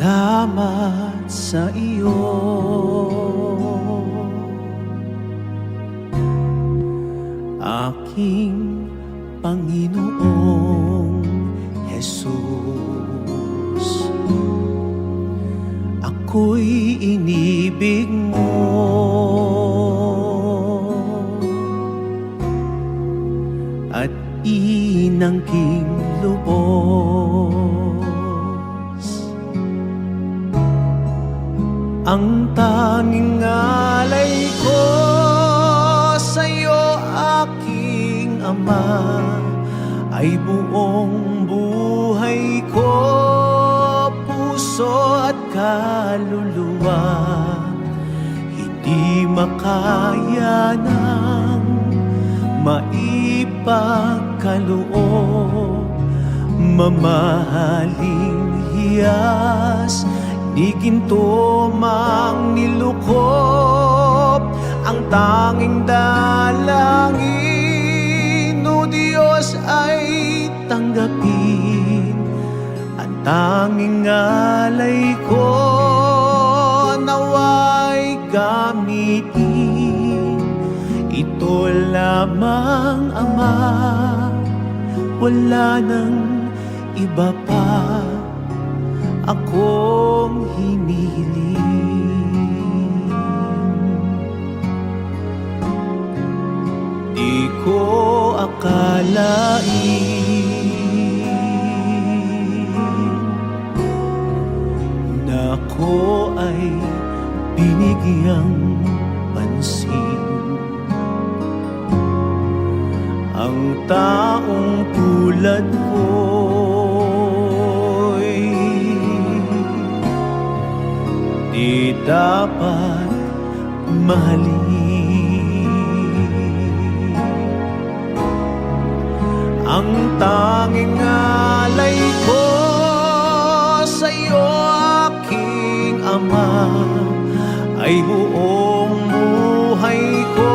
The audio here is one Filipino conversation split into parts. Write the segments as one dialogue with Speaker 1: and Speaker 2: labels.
Speaker 1: Salamat sa iyo, aking Panginoong Jesus. Ako'y inibig mo at inangking lubos. Ang tanging alay ko sa'yo, aking Ama, ay buong buhay ko, puso at kaluluwa. Hindi makaya ng maipagkaloob, mamahaling hiyas, di ginto mang nilukop. Ang tanging dalangin, o Diyos, ay tanggapin. Ang tanging alay ko, nawa'y gamitin. Ito lamang, Ama, wala nang iba pa akong hinihiling. Di ko akalain na ako ay binigyang pansin. Ang taong tulad ko'y di dapat mahalin. Ang tanging alay ko sa'yo, aking Ama, ay buong buhay ko,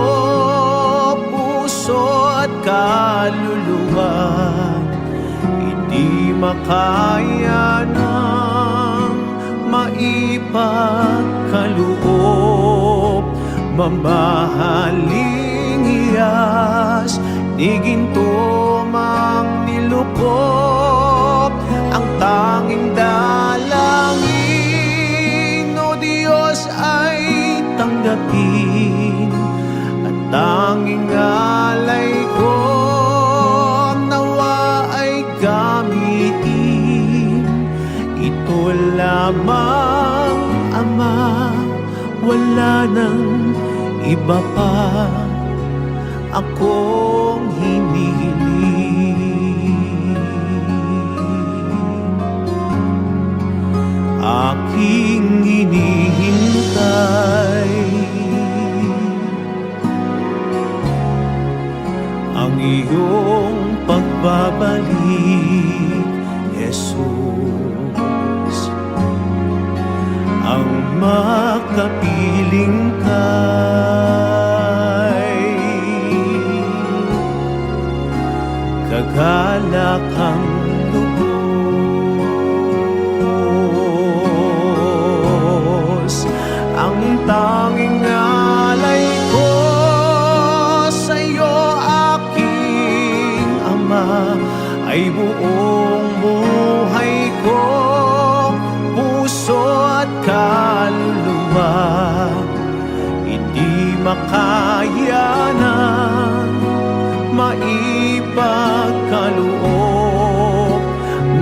Speaker 1: puso at kaluluwa. Hindi makaya ng maipagkaloob, mamahaling hiyas, di ginto mang nilukop. Ang tanging dalangin, o Diyos, ay tanggapin. At tanging alay ko, nawa ay gamitin. Ito lamang, Ama, wala nang iba pa akong hinihiling. Aking hinihintay ang iyong pagbabalik, Jesus. Ang makapiling kay kagalakang lubos. Ang tanging alay ko sa'yo, aking Ama, ay buong buhay ko, puso at kaluluwa. Hindi makaya ng maipagkaloob,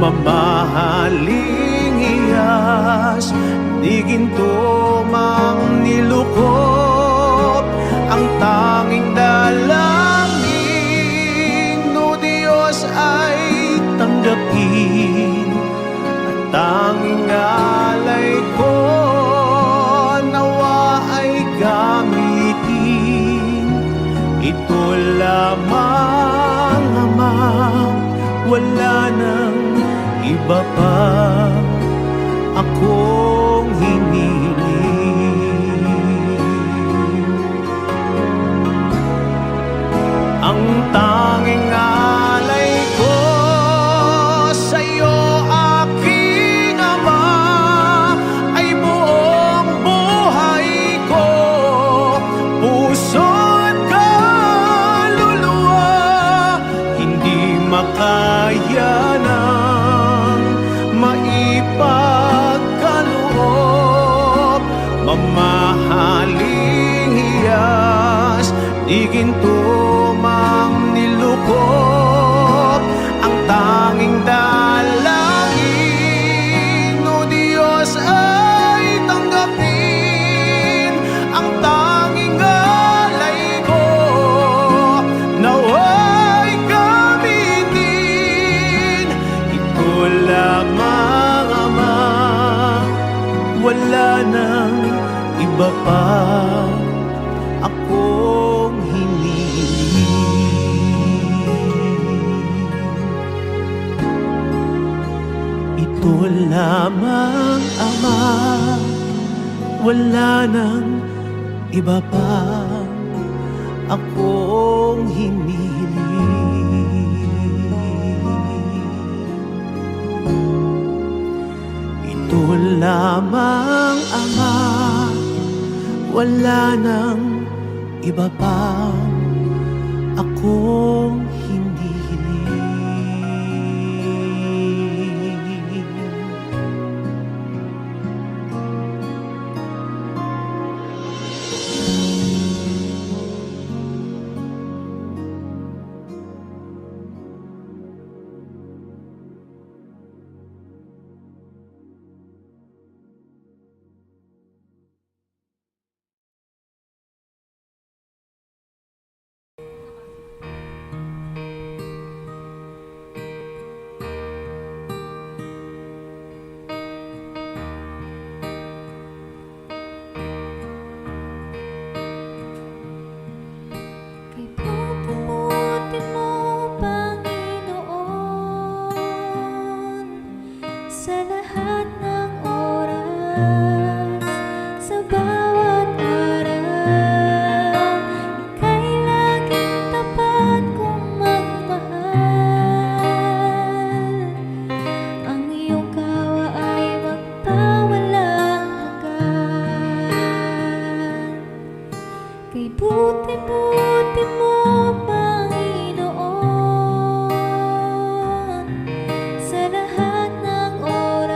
Speaker 1: mamahaling hiyas, di ginto mang nilukop. Ang tanging dalangin, o Diyos, ay tanggapin. At tanging alay ko, nawa ay gamitin. Ito lamang, Ama, wala nang iba pa akong hinihiling. Ang tanging alay ko sa'yo, aking Ama, ginto mang nilukop, ang tanging dalangin, o Diyos, ay tanggapin ang tanging alay ko. Nawa'y gamitin, ito lamang, Ama, wala nang iba pa akong hinihiling. Ito lamang, Ama, wala nang iba pa akong hinihiling. Ito lamang, Ama, wala nang iba pa akong
Speaker 2: Kay buti mo, Panginoon, sa lahat ng oras, sa bawat araw, ika'y laging tapat kong magmahal. Ang iyong kawa ay magpawalang hanggan. Kay buti mo, Panginoon, sa lahat ng oras.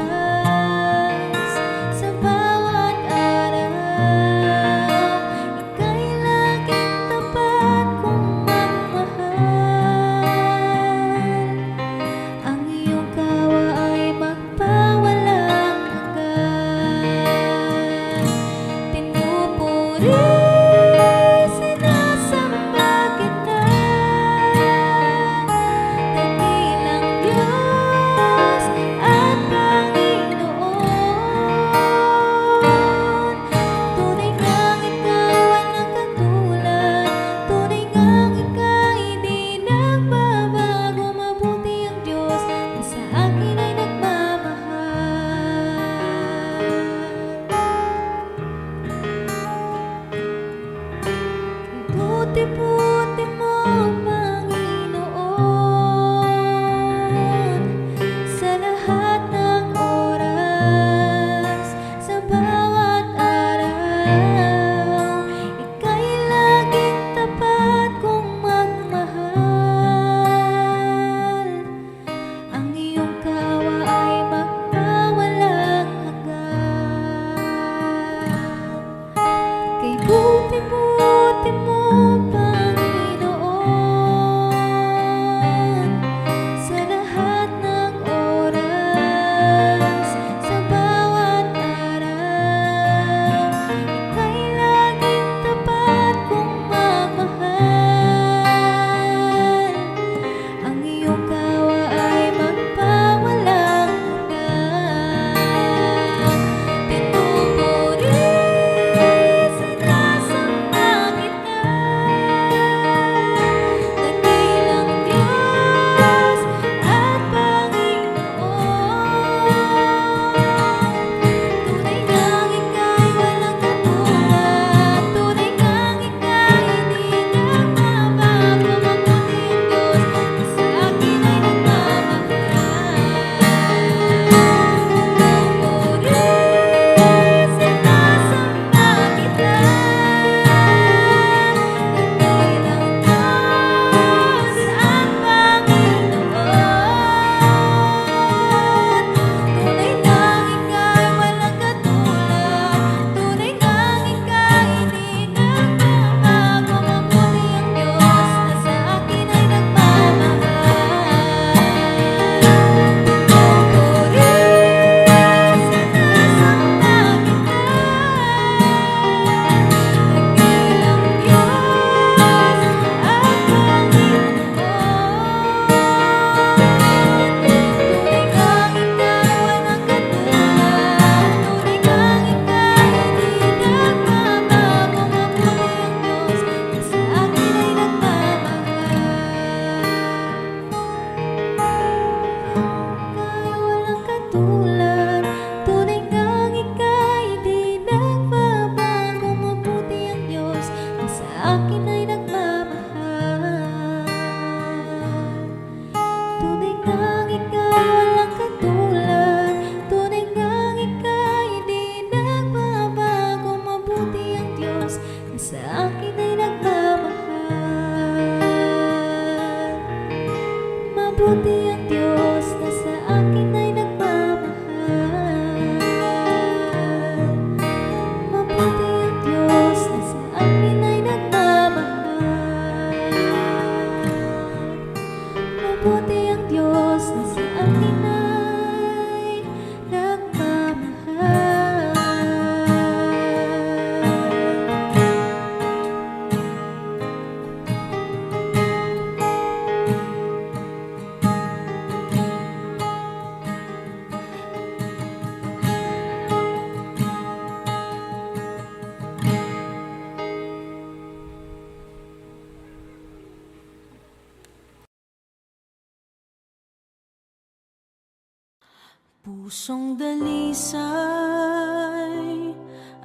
Speaker 2: Pusong dalisay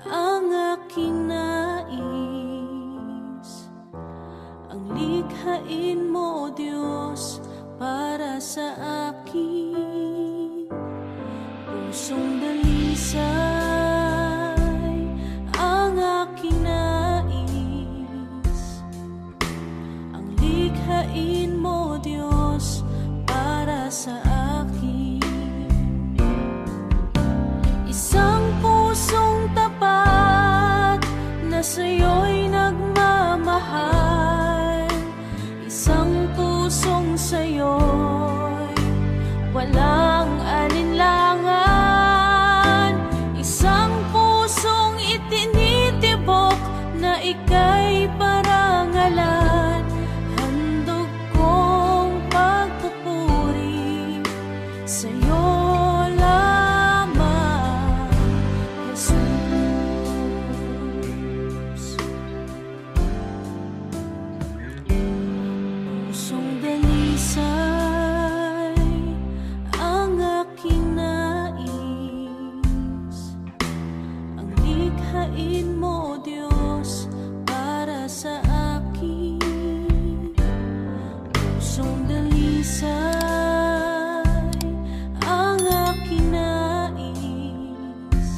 Speaker 2: ang aking nais, ang likhain mo, Diyos, para sa akin. Pusong dalisay ang aking nais, ang likhain mo, Diyos, para sa akin. Isang pusong tapat na sa'yo'y nagmamahal, isang pusong sa'yo'y walang alinlangan, isang pusong itinitibok na ika'y parangalan. Handog kong pagpupuri sa'yo lamang, Jesus. Pusong dalisay ang aking nais, ang likhain mo, Diyos, para sa akin. Pusong dalisay ang aking nais,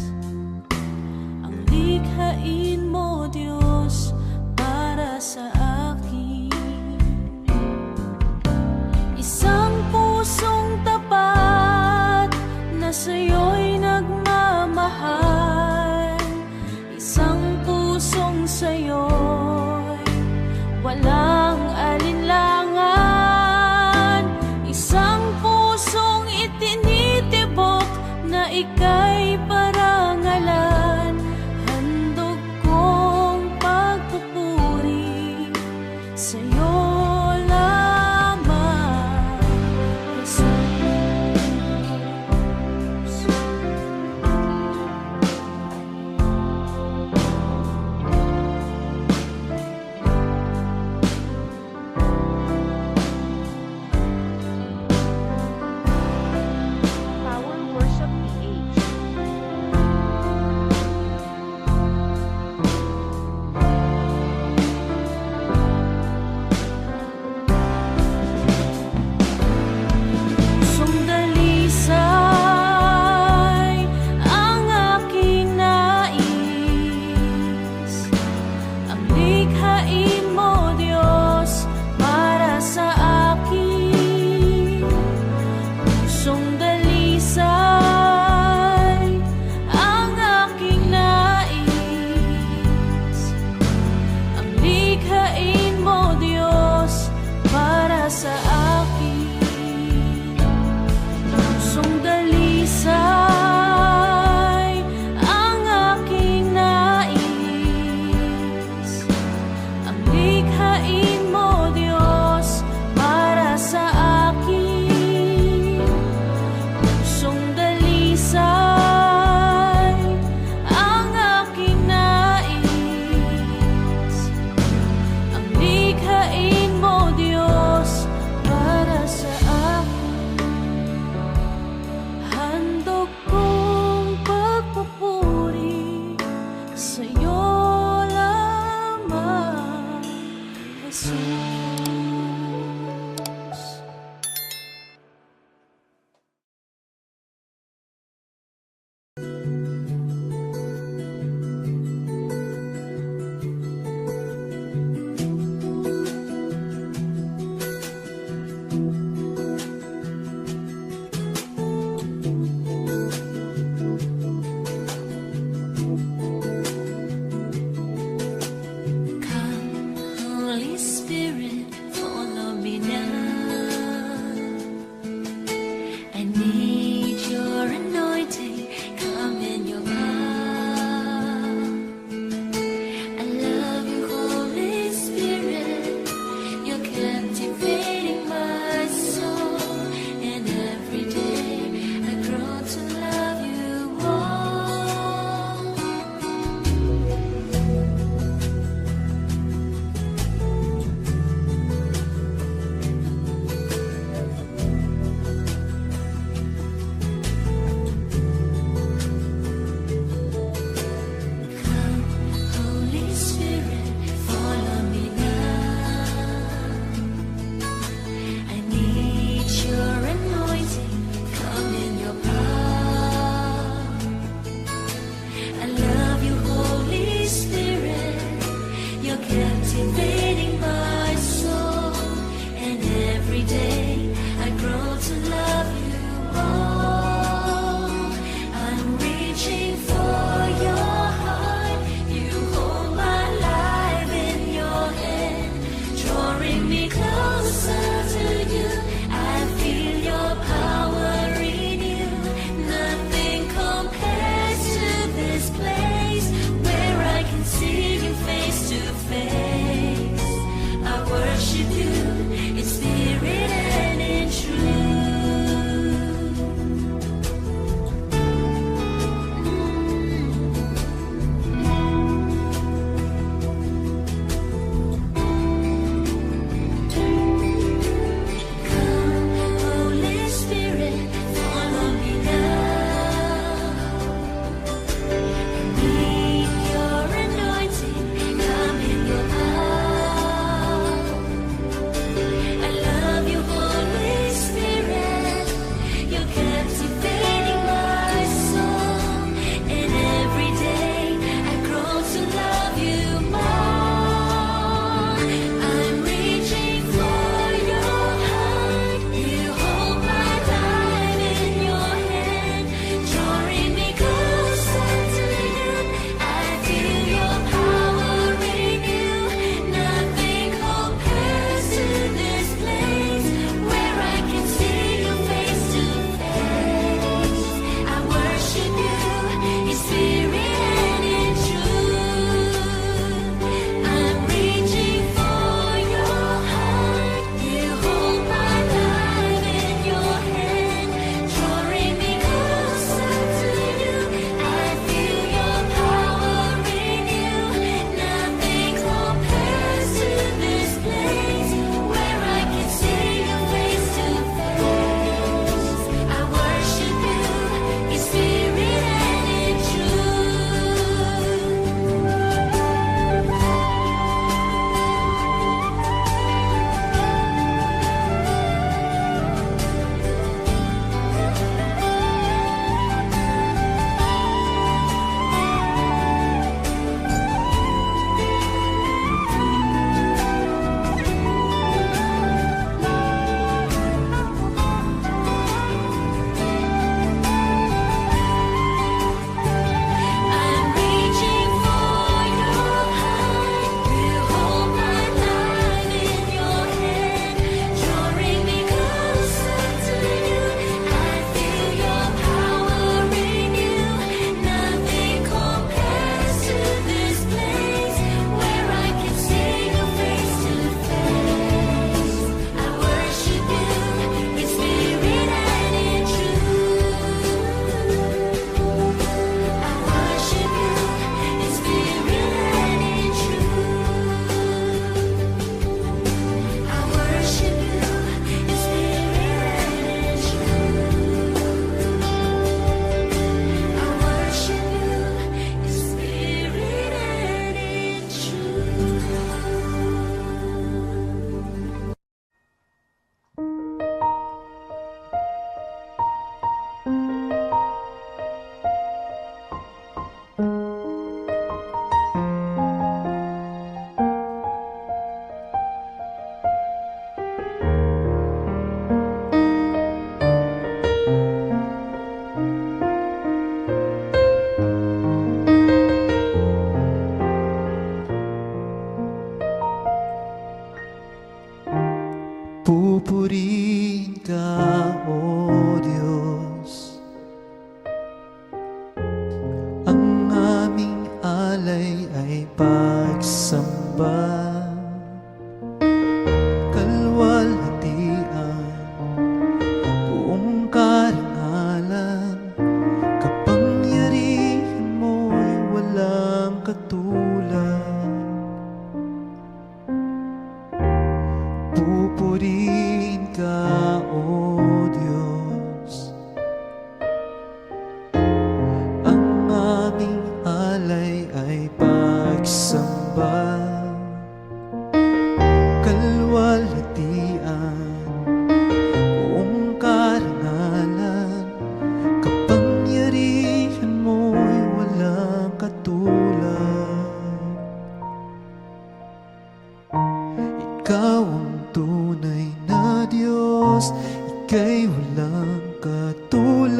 Speaker 2: ang likhain mo, Diyos, para sa akin. Isang pusong tapat na sa'yo'y nagmamahal, isang pusong sa'yo'y walang alinlangan, isang pusong itinitibok na ika'y parangalan. Handog kong pagpupuri sa'yo lamang, Jesus.
Speaker 3: Power Worship PH.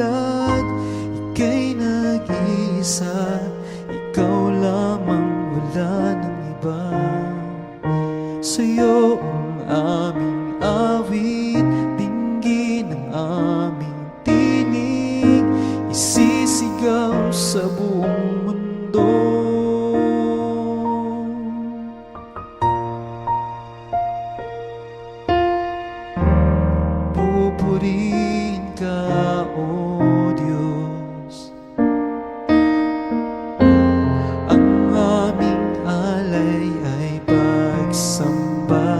Speaker 3: katulad. Ika'y nag-iisa, ikaw lamang, wala ng iba. Sa'yo ang aming awit, dinggin ang aming tinig, isisigaw sa buong mundo. Pupurihin ka, O Diyos, ang aming alay ay pagsamba.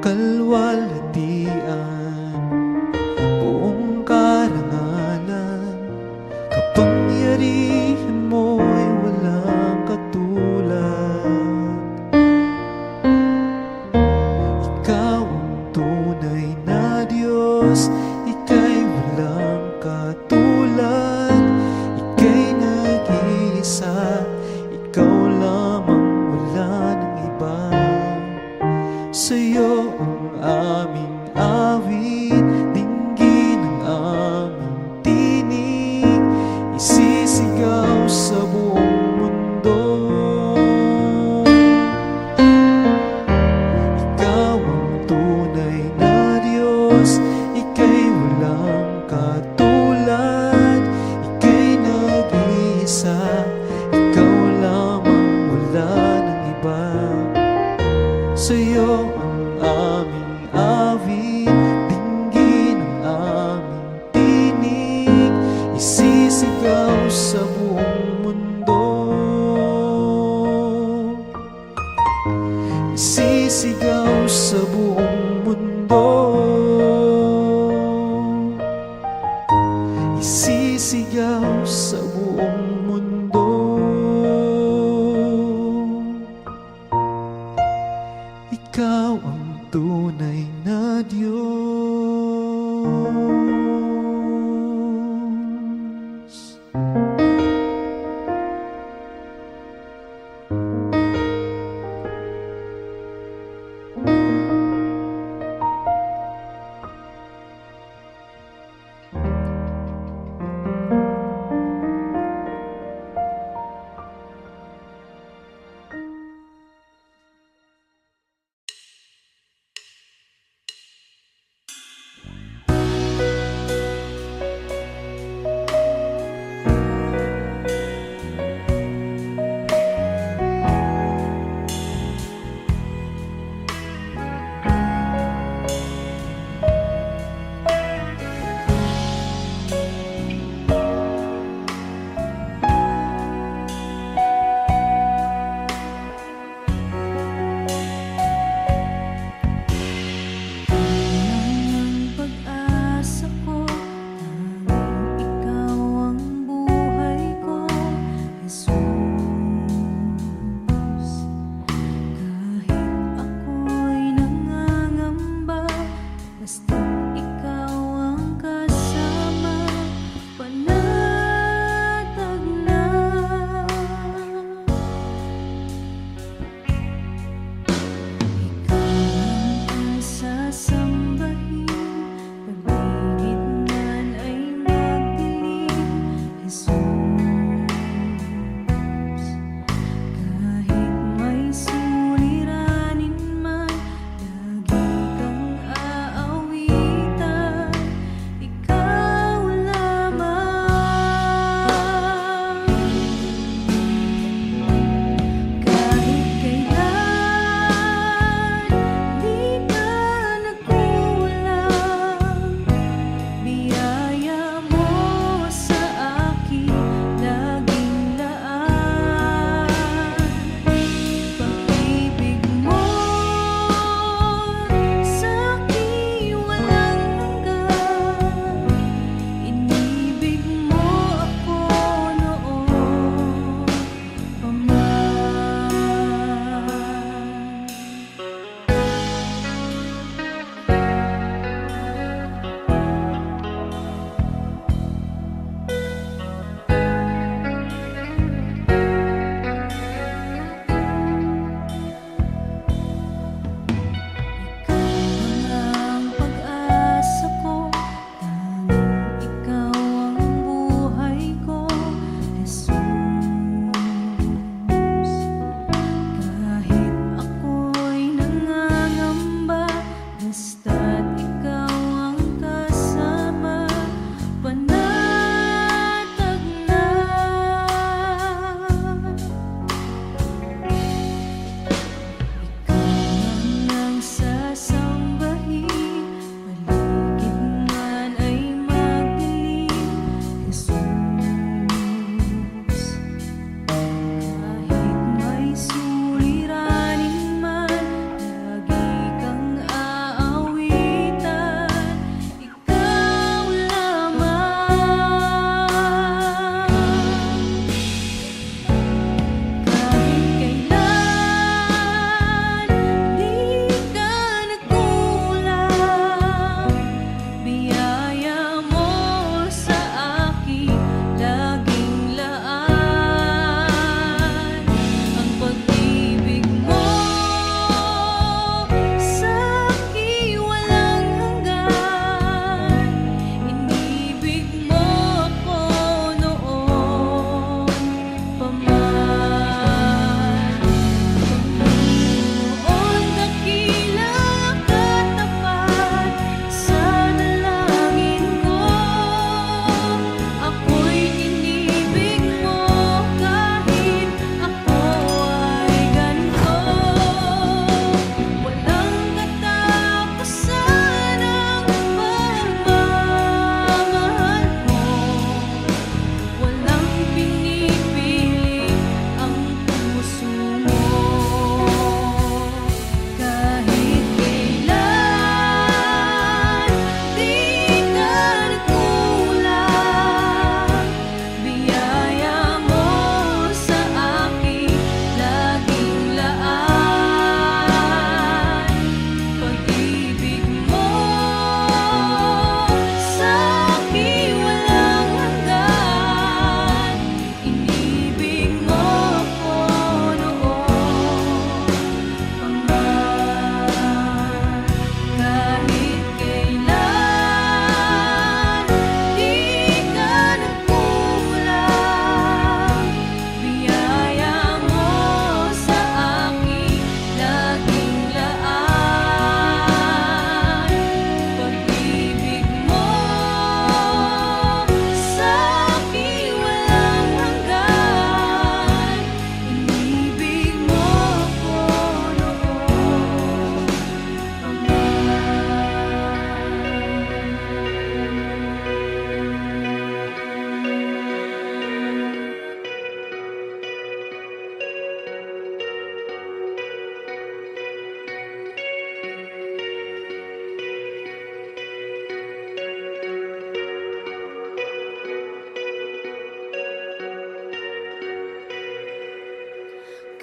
Speaker 3: Kalwalhatian, buong karangalan, kapangyarihan mo'y walang katulad. Ikaw ang tunay na Diyos, ika'y walang katulad. Ika'y nag-iisa, ikaw lamang, wala ng iba. Sa'yo ang aming awit, dinggin ang aming tinig, isisigaw sa buong mundo. Ikaw ang tunay na Diyos, ika'y walang katulad. Ika'y nag-iisa, ikaw lamang, wala ng iba. Sa'yo ang aming awit, dinggin ang aming tinig, isisigaw sa buong mundo. Isisigaw sa buong mundo. Isisigaw sa buong mundo. Ikaw ang tunay na Diyos.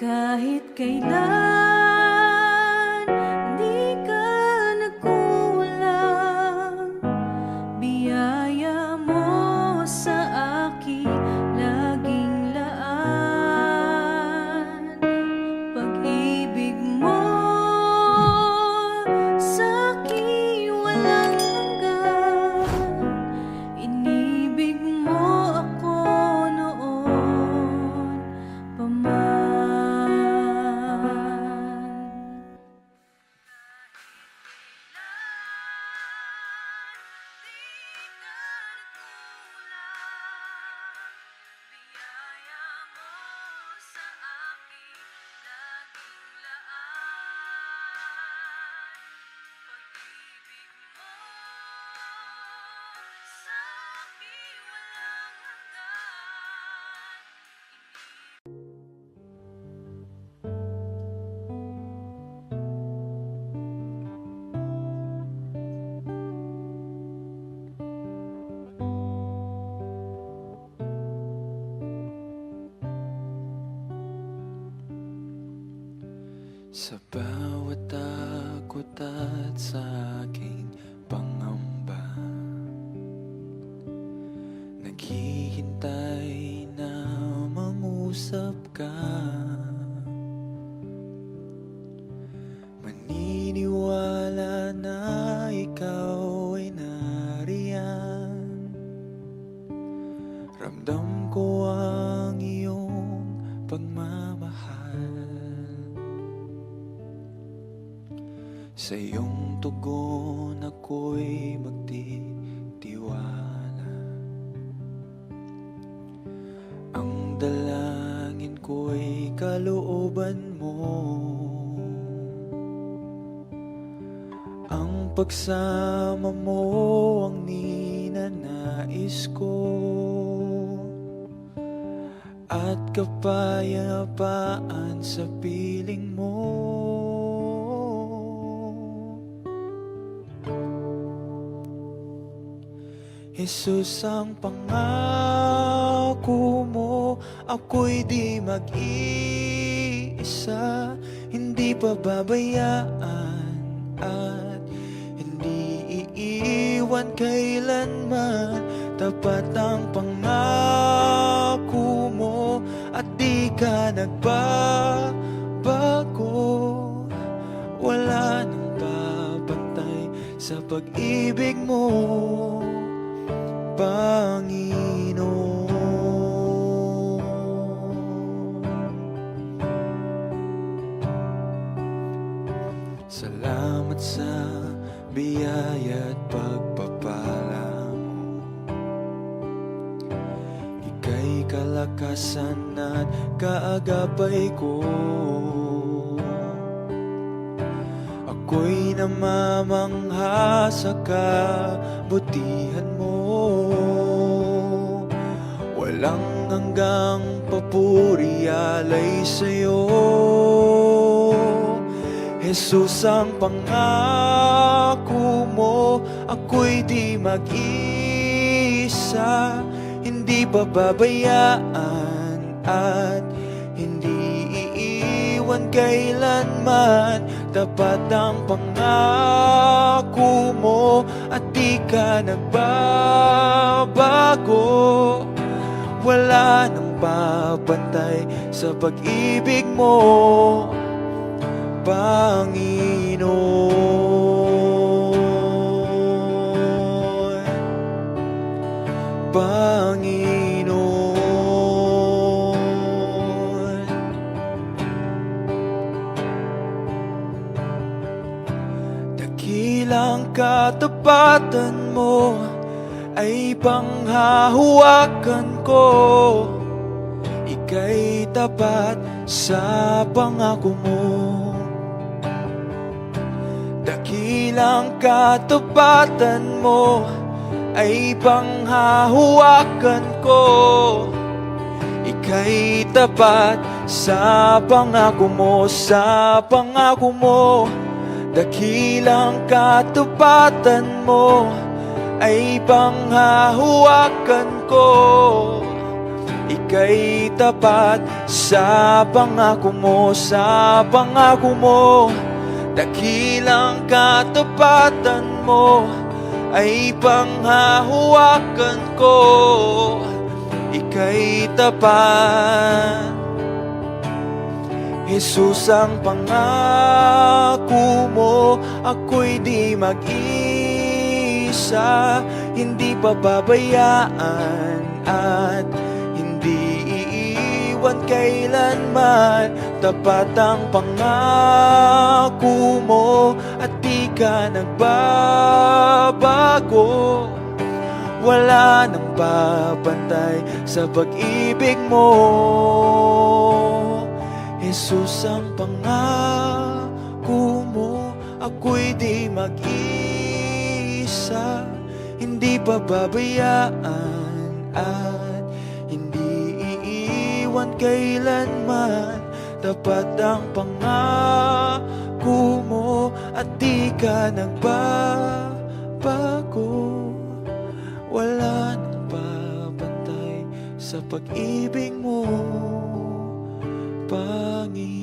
Speaker 2: Kahit kailan di ka nagkulang, biyaya mo sa akin laging laan. Pag-ibig mo sa akin walang hanggan, inibig mo ako noon pa man.
Speaker 3: Sa bawat takot at sa aking pangamba, naghihintay na mangusap ka. Maniniwala na ikaw ay nariyan. Ramdam ko ang iyong pagmamahal. Sa iyong tugon ako'y magtitiwala. Ang dalangin ko'y kalooban mo. Ang pagsama mo ang ninanais ko, at kapayapaan sa piling mo. Jesus, ang pangako mo, ako'y di mag-iisa, hindi pababayaan at hindi iiwan kailanman. Tapat ang pangako mo at di ka nagbabago. Wala nang babantay sa pag-ibig mo, Panginoon. Salamat sa biyaya at pagpapala mo. Ika'y kalakasan at kaagapay ko. Ako'y namamangha sa kabutihan mo. Walang hanggang papuri alay sa'yo. Jesus, ang pangako mo, ako'y di mag-isa, hindi pababayaan at hindi iiwan kailanman. Tapat ang pangako mo at di ka nagbabago. Wala nang babantay sa pag-ibig mo, Panginoon. Panginoon. Dakilang katapatan mo ay panghahawakan ko. Ika'y tapat sa pangako mo. Dakilang katapatan mo ay panghahawakan ko. Ika'y tapat sa pangako mo, sa pangako mo. Dakilang katapatan mo ay panghahawakan ko. ika'y tapat sa pangako mo, sa pangako mo. Dakilang katapatan mo ay panghahawakan ko, ika'y tapat. Jesus, ang pangako mo, ako'y di mag-isa, hindi pababayaan at hindi iiwan kailanman. Tapat ang pangako mo at di ka nagbabago. Wala nang papantay sa pag-ibig mo. Jesus, ang pangako mo, ako'y di mag-isa, hindi pababayaan at hindi iiwan kailanman. Tapat ang pangako mo at di ka nagbabago. Wala nang babantay sa pag-ibig mo, Panginoon.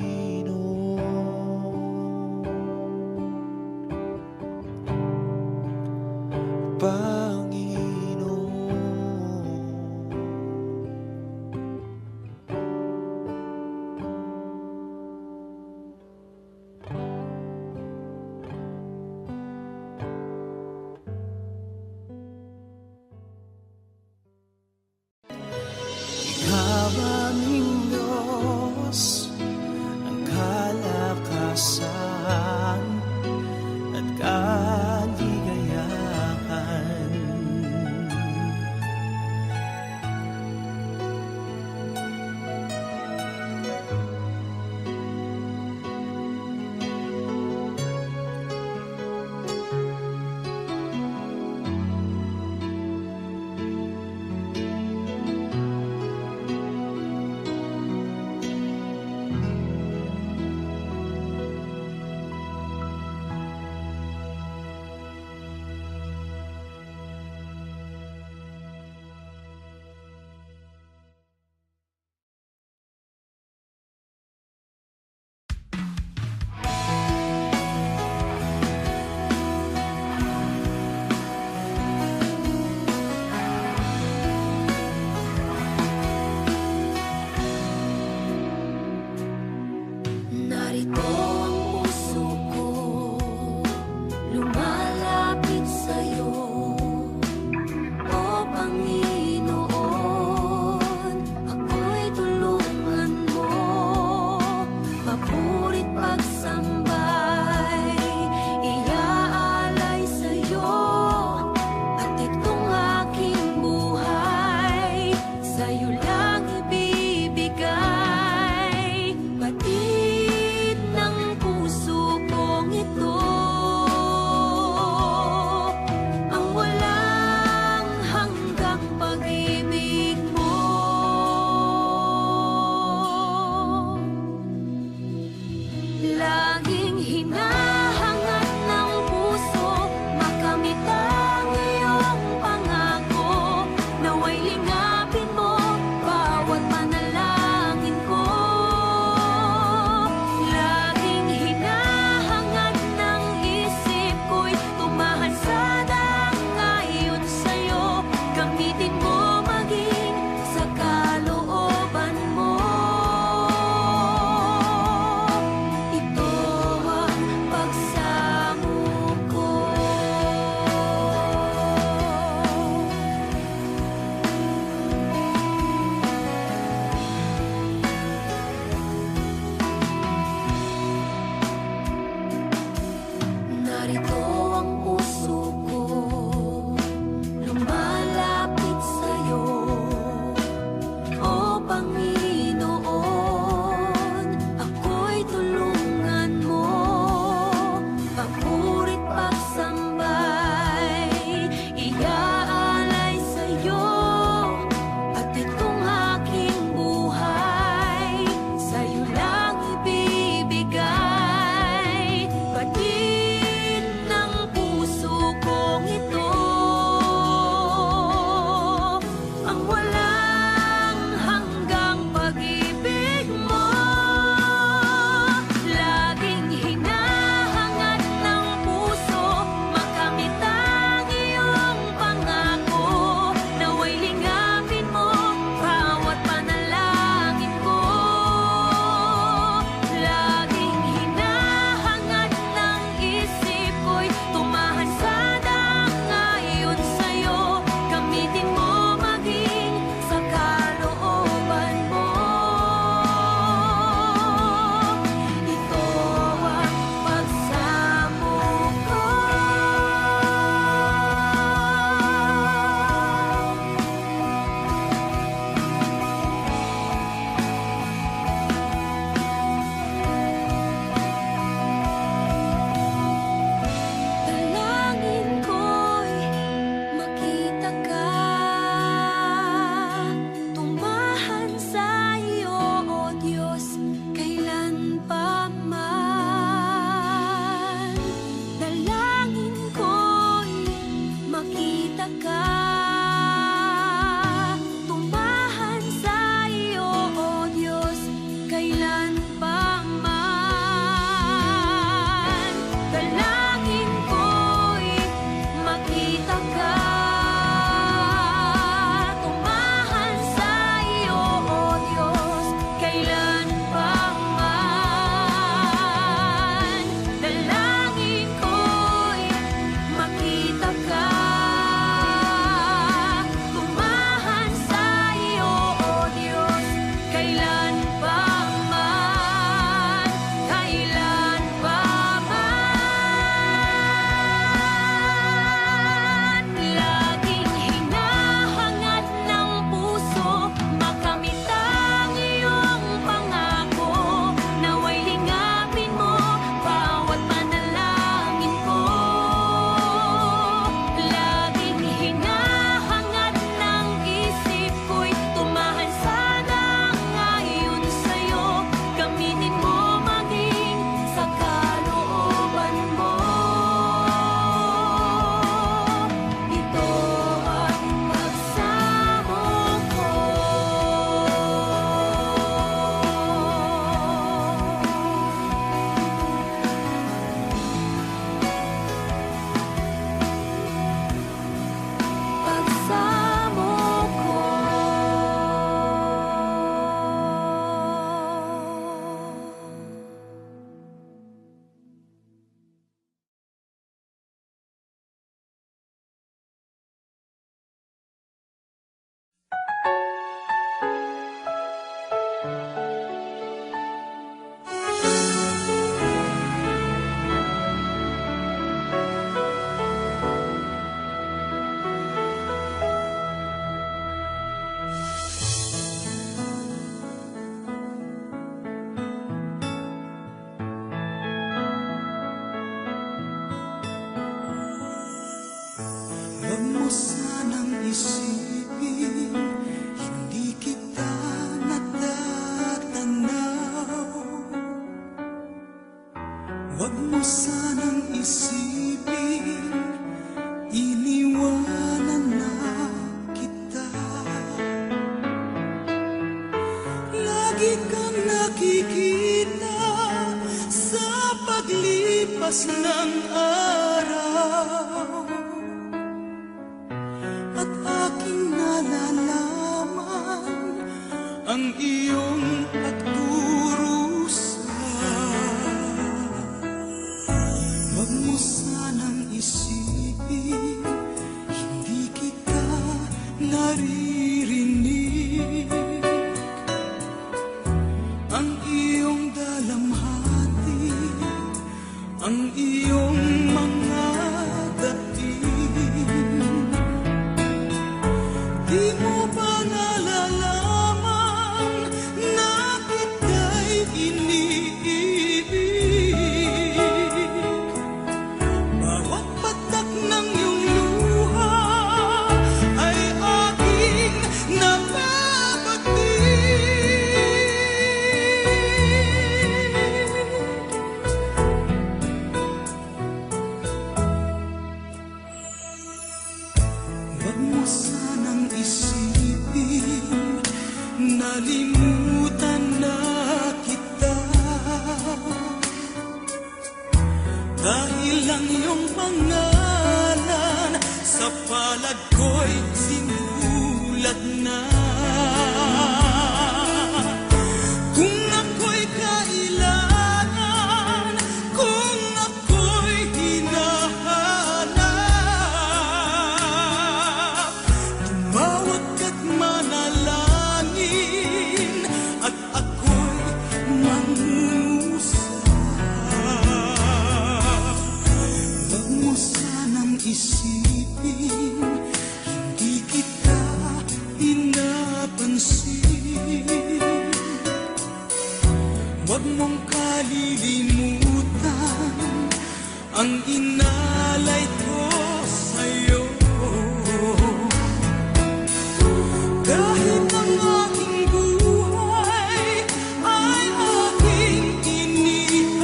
Speaker 1: Ikaw aming Diyos, ang
Speaker 4: Lumipas ng araw at aking nalalaman ang iyong pagdurusa. Wag mo sanang isipin, hindi kita naririnig. Ang iyong dalamhati, ang iyong mga dating, di mo ba nalalaman na kita'y iniibig? Bawat patak ng iyong luha ay aking Wag mo sanang isipin, nalimutan na kita. Dahil lang iyong pangalan sa palad ko'y sinulat na. Kung ako'y kailangan, kung ako'y hinahanap, tumawag ka't manalangin at ako'y mangungusap. Wag mo sanang isipin, hindi kita pinapansin. Wag mong kalilimutan ang inalay ko sa'yo. Kahit ang aking buhay ay aking inihain,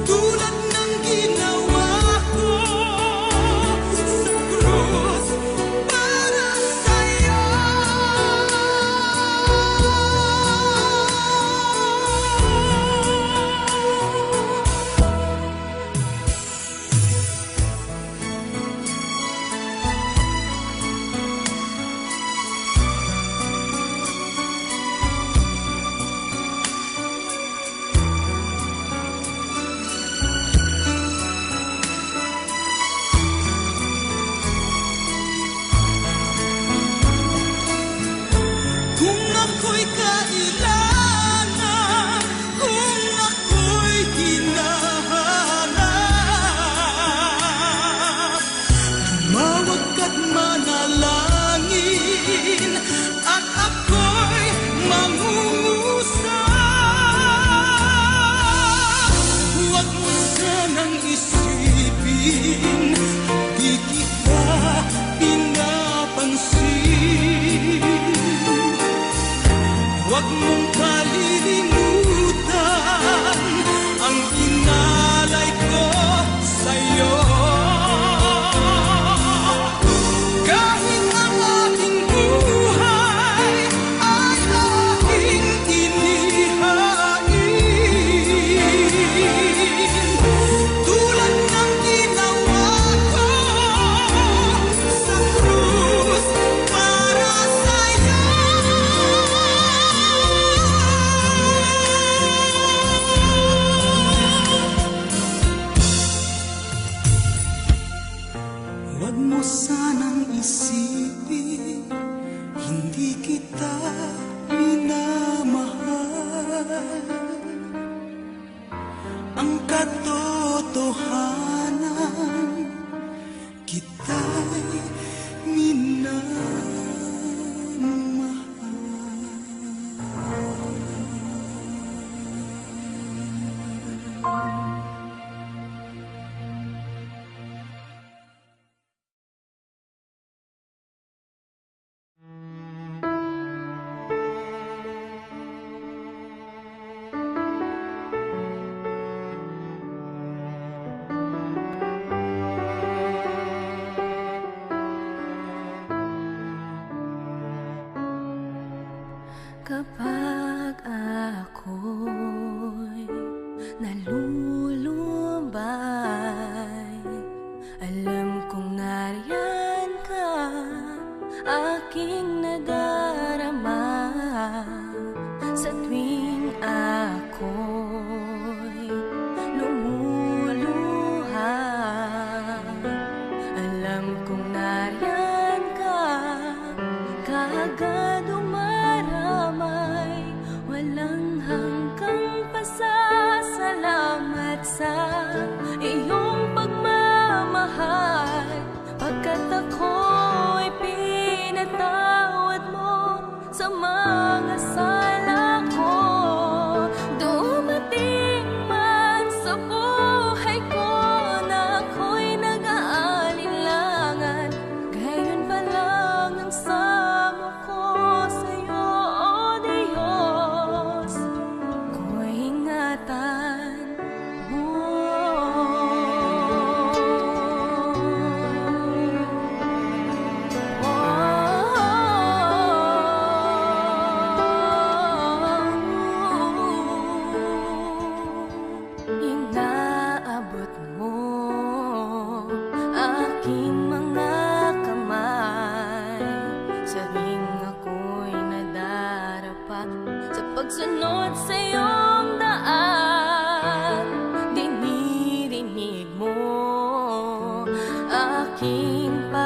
Speaker 4: tulad ng ginawa ko sa krus para sa'yo. Kung ako'y kailangan, kung ako'y hinahanap, tumawag ka't manalangin at ako'y mangungusap. Huwag mo sanang isipin, di kita pinapansin. Huwag mong kalilimutan ang inalay ko sa'yo. Kahit ang aking buhay ay aking inihain, tulad ng ginawa ko sa krus para sa'yo. Huwag mo sanang isipin, hindi kita minamahal. Ang katotohanan, kita'y minamahal.
Speaker 2: Kapag ako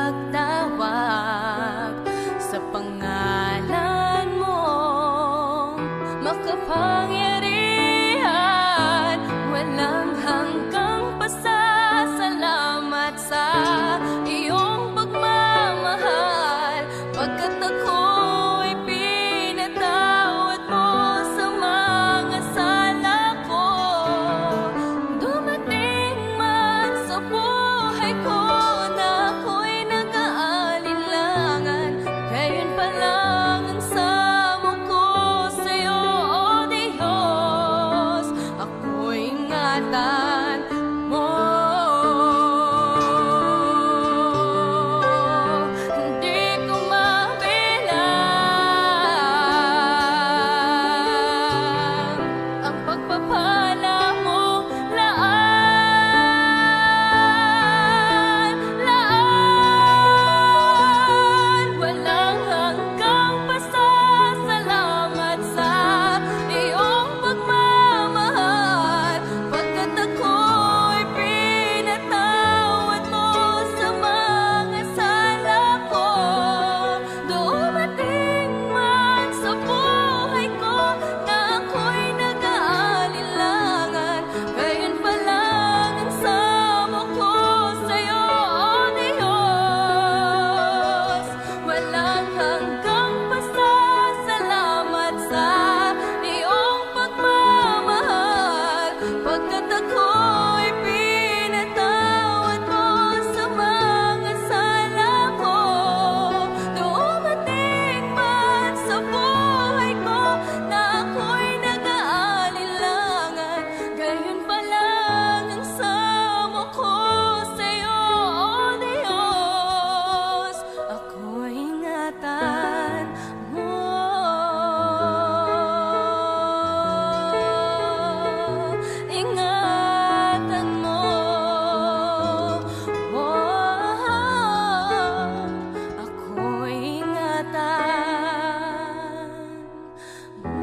Speaker 2: pagtawag sa pangalan mo, makapangyarihan, walang hanggang pasasalamat sa iyong pagmamahal, pagkat ako'y pinatawad mo sa mga sala ko. Dumating man sa buhay ko na ako'y nag-aalinlangan, gayon pa lang ang samo ko sa'yo, O Diyos. Ako'y ingatan mo. Hindi ko mabilang ang pagpapala mo, laan, laan. Walang hanggang pasasalamat sa iyong pagmamahal, pagkat ako'y pinatawad mo sa mga sala ko. Dumating man sa buhay ko na ako'y nag-aalinlangan, gayon pa lang ang samo ko sa'yo, O Diyos. Walang hanggang pasasalamat sa iyong pagmamahal, pagkat ako'y pinatawad mo sa mga sala ko. Dumating man sa buhay ko na ako'y nag-aalinlangan, gayon pa lang ang samo ko sa'yo, O Diyos. Ako'y ingatan mo. Ingatan mo. Ako'y ingatan mo.